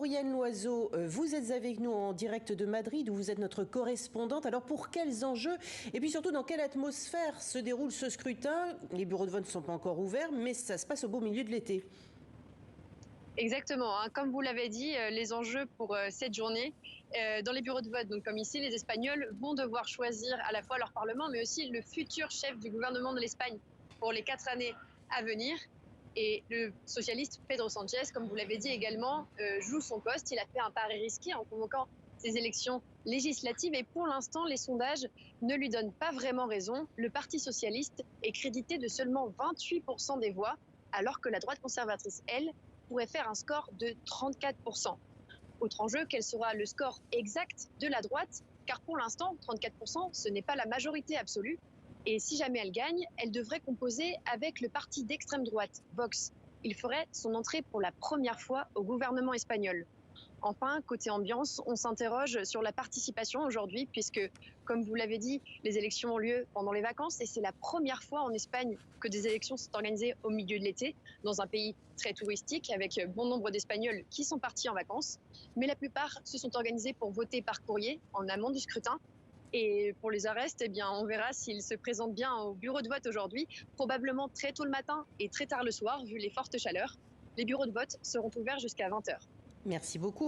Lauriane Loiseau, vous êtes avec nous en direct de Madrid, où vous êtes notre correspondante. Alors pour quels enjeux et puis surtout dans quelle atmosphère se déroule ce scrutin? Les bureaux de vote ne sont pas encore ouverts, mais ça se passe au beau milieu de l'été. Exactement, hein. Comme vous l'avez dit, les enjeux pour cette journée, dans les bureaux de vote, donc comme ici, les Espagnols vont devoir choisir à la fois leur parlement, mais aussi le futur chef du gouvernement de l'Espagne pour les 4 années à venir. Et le socialiste Pedro Sánchez, comme vous l'avez dit également, joue son poste. Il a fait un pari risqué en convoquant ces élections législatives et pour l'instant, les sondages ne lui donnent pas vraiment raison. Le Parti socialiste est crédité de seulement 28% des voix, alors que la droite conservatrice, elle, pourrait faire un score de 34%. Autre enjeu, quel sera le score exact de la droite? Car pour l'instant, 34%, ce n'est pas la majorité absolue. Et si jamais elle gagne, elle devrait composer avec le parti d'extrême droite, Vox. Il ferait son entrée pour la première fois au gouvernement espagnol. Enfin, côté ambiance, on s'interroge sur la participation aujourd'hui, puisque, comme vous l'avez dit, les élections ont lieu pendant les vacances et c'est la première fois en Espagne que des élections sont organisées au milieu de l'été, dans un pays très touristique, avec bon nombre d'Espagnols qui sont partis en vacances. Mais la plupart se sont organisés pour voter par courrier en amont du scrutin. Et pour les Arestes, eh bien, on verra s'ils se présentent bien au bureau de vote aujourd'hui, probablement très tôt le matin et très tard le soir, vu les fortes chaleurs. Les bureaux de vote seront ouverts jusqu'à 20h. Merci beaucoup.